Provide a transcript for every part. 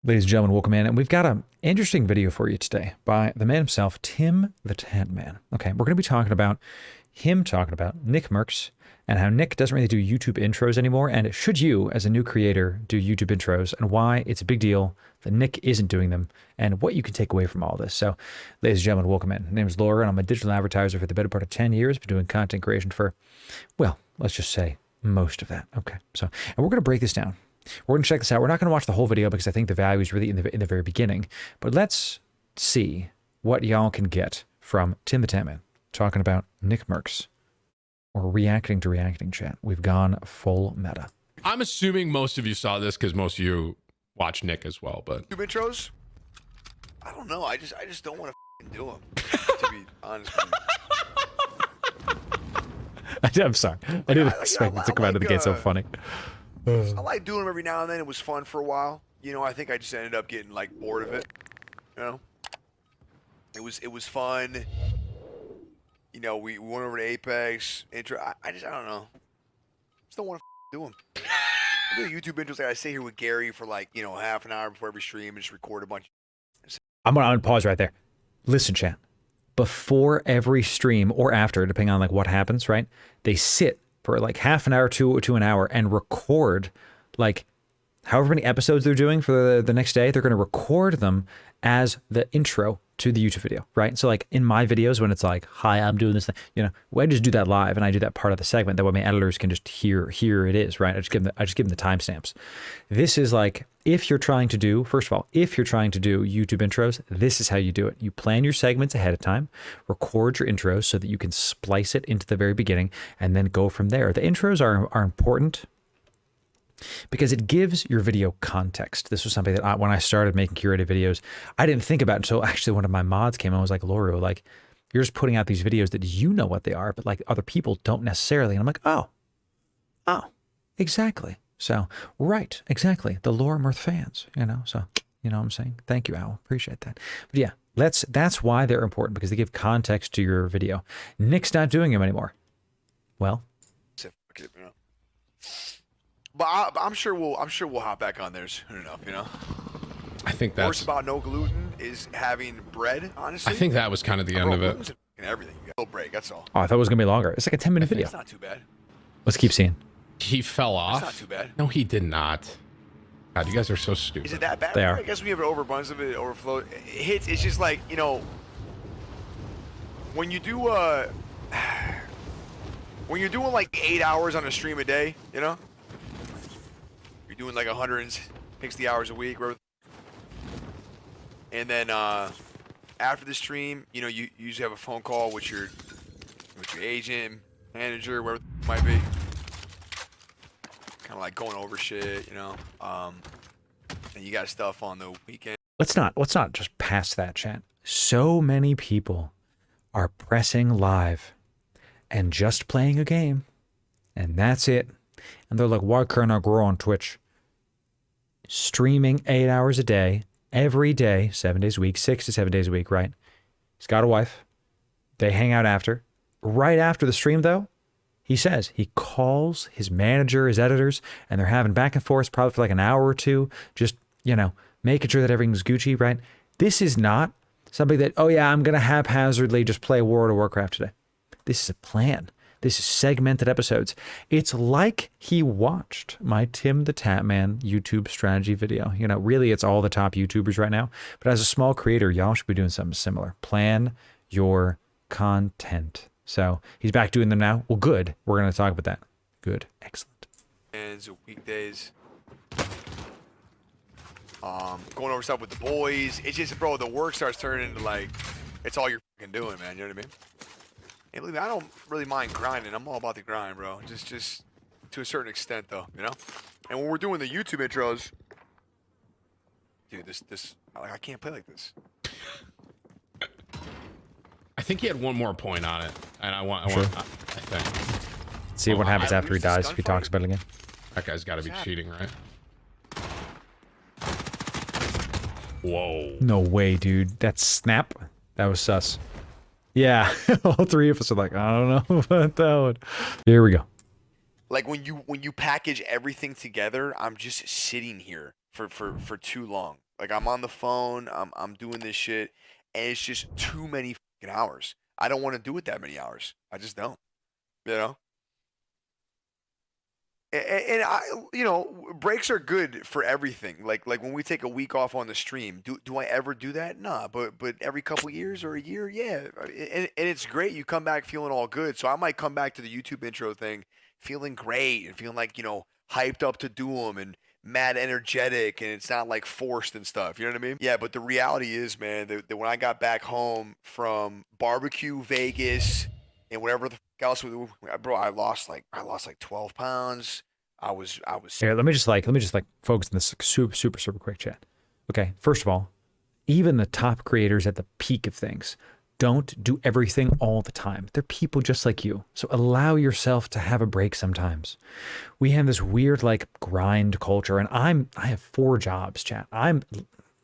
Ladies and gentlemen, welcome in. And we've got an interesting video for you today by the man himself, TimTheTatman. Okay, we're going to be talking about Nickmercs and how Nick doesn't really do YouTube intros anymore. And should you, as a new creator, do YouTube intros and why it's a big deal that Nick isn't doing them and what you can take away from all this. So, ladies and gentlemen, welcome in. My name is Laura and I'm a digital advertiser for the better part of 10 years. Been doing content creation for, well, let's just say most of that. Okay, so, and we're going to break this down. We're going to check this out. We're not going to watch the whole video because I think the value is really in the very beginning. But let's see what y'all can get from TimTheTatman talking about Nickmercs or reacting to reacting chat. We've gone full meta. I'm assuming most of you saw this because most of you watch Nick as well. But YouTube intros? I don't know. I just don't want to do them. To be honest with you. I'm sorry. I didn't expect it to come out of the gate so funny. I like doing them every now and then. It was fun for a while. You know, I think I just ended up getting like bored of it. You know, it was fun. You know, we went over to Apex intro. I don't know. Just don't want to do them. I do YouTube intros. Like I sit here with Gary for like half an hour before every stream and just record a bunch. I'm gonna pause right there. Listen, chat. Before every stream or after, depending on like what happens, right? They sit for like half an hour to an hour and record like however many episodes they're doing for the next day. They're going to record them as the intro to the YouTube video, right? So like in my videos when it's like, hi, I'm doing this thing, I just do that live and I do that part of the segment. That way my editors can just hear, here it is, right? I just give them the timestamps. This is like, if you're trying to do, first of all, if you're trying to do YouTube intros, this is how you do it. You plan your segments ahead of time, record your intros so that you can splice it into the very beginning and then go from there. The intros are important because it gives your video context. This was something that when I started making curated videos, I didn't think about until actually one of my mods came and was like, Laura, like, you're just putting out these videos that you know what they are, but like other people don't necessarily. And I'm like, oh, exactly. So, right, exactly. The Laura Mirth fans, so, you know what I'm saying? Thank you, Al. Appreciate that. But yeah, that's why they're important, because they give context to your video. Nick's not doing them anymore. Well, but I'm sure we'll hop back on there soon enough. I think that's worst about no gluten is having bread. Honestly, I think that was kind of the end of it. And everything. You got a little break. That's all. Oh, I thought it was gonna be longer. It's like a 10-minute video. It's not too bad. Let's keep seeing. He fell off. It's not too bad. No, he did not. God, you guys are so stupid. Is it that bad? They are. I guess we have an overabundance of it, overflow. It hits. It's just like when you do when you're doing like 8 hours on a stream a day, you're doing like 160 hours a week, and then after the stream, you usually have a phone call with your agent, manager, wherever it might be. Kind of like going over shit, and you got stuff on the weekend. Let's not just pass that, chat. So many people are pressing live and just playing a game, and that's it. And they're like, why can't I grow on Twitch? Streaming 8 hours a day, every day, 7 days a week, 6 to 7 days a week, right? He's got a wife. They hang out after. Right after the stream, though, he says he calls his manager, his editors, and they're having back and forth probably for like an hour or two, just, making sure that everything's Gucci, right? This is not something that, oh yeah, I'm going to haphazardly just play World of Warcraft today. This is a plan. This is segmented episodes. It's like he watched my TimTheTatman YouTube strategy video. Really it's all the top YouTubers right now. But as a small creator, y'all should be doing something similar. Plan your content. So he's back doing them now. Well, good. We're going to talk about that. Good. Excellent. And weekdays. Going over stuff with the boys. It's just, bro, the work starts turning into like, it's all you're fucking doing, man. You know what I mean? And believe me, I don't really mind grinding. I'm all about the grind, bro. Just to a certain extent, though, And when we're doing the YouTube intros, dude, I can't play like this. I think he had one more point on it, and I think. See what happens after he dies if he talks about it again. That guy's got to be cheating, right? Whoa. No way, dude. That snap? That was sus. Yeah, all three of us are like, I don't know about that one. Here we go. Like when you package everything together, I'm just sitting here for too long. Like I'm on the phone, I'm doing this shit, and it's just too many fucking hours. I don't want to do it that many hours. I just don't. You know. And I, breaks are good for everything. Like when we take a week off on the stream, do I ever do that? Nah, but every couple years or a year, yeah. And it's great. You come back feeling all good. So I might come back to the YouTube intro thing feeling great and feeling like hyped up to do them and mad energetic, and it's not like forced and stuff. You know what I mean? Yeah. But the reality is, man, that when I got back home from barbecue Vegas and whatever the else, bro, I lost like 12 pounds. I was Here, let me just focus on this super quick, chat. Okay, first of all, even the top creators at the peak of things don't do everything all the time. They're people just like you. So allow yourself to have a break sometimes. We have this weird like grind culture, and I have 4 jobs, chat.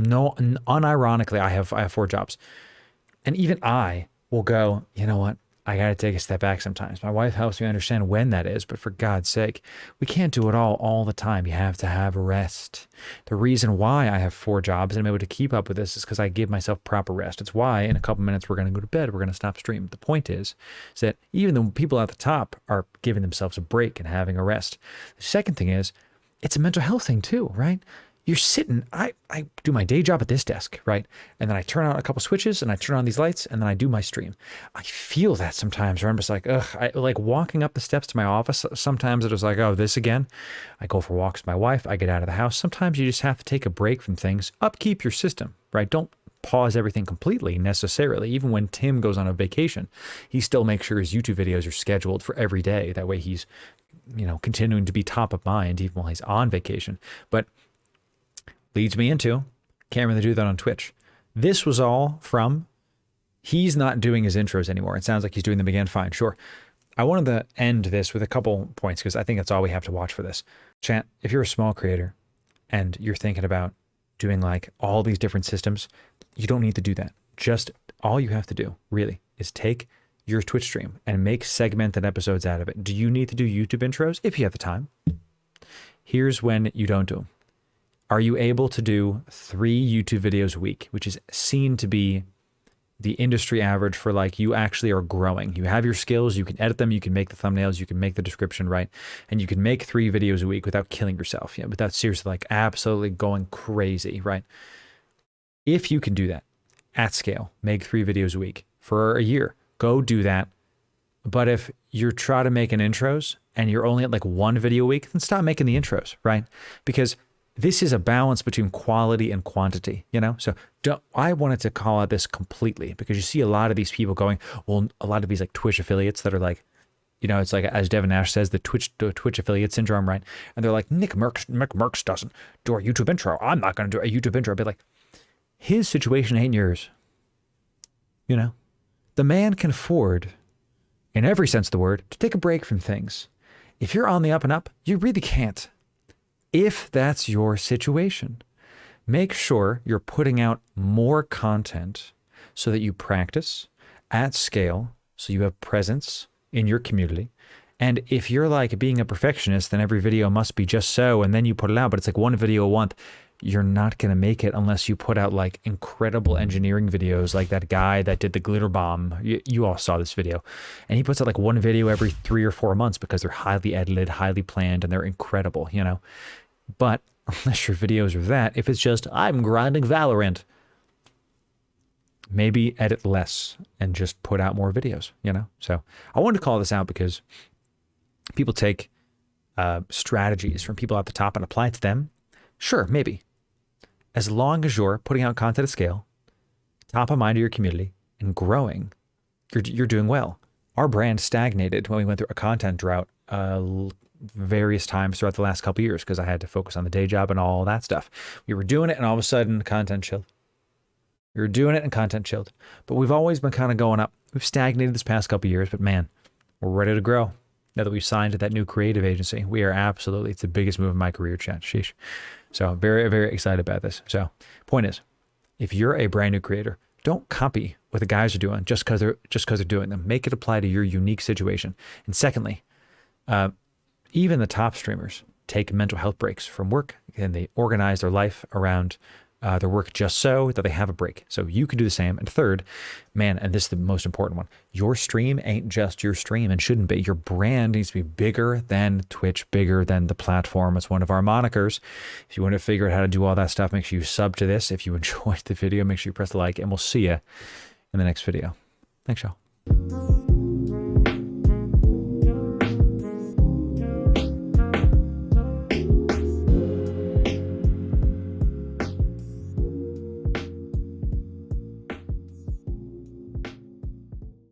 Unironically, I have 4 jobs. And even I will go, you know what? I got to take a step back sometimes. My wife helps me understand when that is, but for God's sake, we can't do it all the time. You have to have rest. The reason why I have 4 jobs and I'm able to keep up with this is because I give myself proper rest. It's why in a couple minutes we're going to go to bed. We're going to stop stream. The point is that even though people at the top are giving themselves a break and having a rest, the second thing is it's a mental health thing too, right? You're sitting, I do my day job at this desk, right? And then I turn on a couple switches and I turn on these lights and then I do my stream. I feel that sometimes where I'm just like, ugh, like walking up the steps to my office. Sometimes it was like, oh, this again. I go for walks with my wife. I get out of the house. Sometimes you just have to take a break from things, upkeep your system, right? Don't pause everything completely necessarily. Even when Tim goes on a vacation, he still makes sure his YouTube videos are scheduled for every day. That way he's, continuing to be top of mind even while he's on vacation. But leads me into, can't really do that on Twitch. This was all from, he's not doing his intros anymore. It sounds like he's doing them again. Fine, sure. I wanted to end this with a couple points because I think that's all we have to watch for this. Chat, if you're a small creator and you're thinking about doing like all these different systems, you don't need to do that. Just all you have to do really is take your Twitch stream and make segmented episodes out of it. Do you need to do YouTube intros? If you have the time. Here's when you don't do them. Are you able to do 3 YouTube videos a week, which is seen to be the industry average for like you actually are growing. You have your skills, you can edit them, you can make the thumbnails, you can make the description right, and you can make 3 videos a week without killing yourself, without seriously like absolutely going crazy, right? If you can do that at scale, make 3 videos a week for a year, go do that. But if you're trying to make an intros and you're only at like 1 video a week, then stop making the intros, right? Because this is a balance between quality and quantity, So I wanted to call out this completely because you see a lot of these people going, well, a lot of these like Twitch affiliates that are like, it's like, as Devin Nash says, the Twitch affiliate syndrome, right? And they're like, Nickmercs doesn't do a YouTube intro. I'm not going to do a YouTube intro. But like, his situation ain't yours. The man can afford, in every sense of the word, to take a break from things. If you're on the up and up, you really can't. If that's your situation, make sure you're putting out more content so that you practice at scale, so you have presence in your community. And if you're like being a perfectionist, then every video must be just so, and then you put it out, but it's like 1 video a month, you're not going to make it unless you put out like incredible engineering videos like that guy that did the glitter bomb. You all saw this video. And he puts out like 1 video every 3 or 4 months because they're highly edited, highly planned, and they're incredible, But unless your videos are that, if it's just, I'm grinding Valorant, maybe edit less and just put out more videos, So I wanted to call this out because people take strategies from people at the top and apply it to them. Sure, maybe. As long as you're putting out content at scale, top of mind of your community, and growing, you're doing well. Our brand stagnated when we went through a content drought various times throughout the last couple of years because I had to focus on the day job and all that stuff. We were doing it and all of a sudden content chilled. We were doing it and content chilled. But we've always been kind of going up. We've stagnated this past couple of years, but man, we're ready to grow. Now that we've signed to that new creative agency, we are absolutely, it's the biggest move in my career, chat. Sheesh. So very, very excited about this. So point is, if you're a brand new creator, don't copy what the guys are doing just because they're doing them. Make it apply to your unique situation. And secondly, even the top streamers take mental health breaks from work and they organize their life around their work just so that they have a break. So you can do the same. And third, man, and this is the most important one, your stream ain't just your stream and shouldn't be. Your brand needs to be bigger than Twitch, bigger than the platform. It's one of our monikers. If you want to figure out how to do all that stuff, make sure you sub to this. If you enjoyed the video, make sure you press the like, and we'll see you in the next video. Thanks, y'all.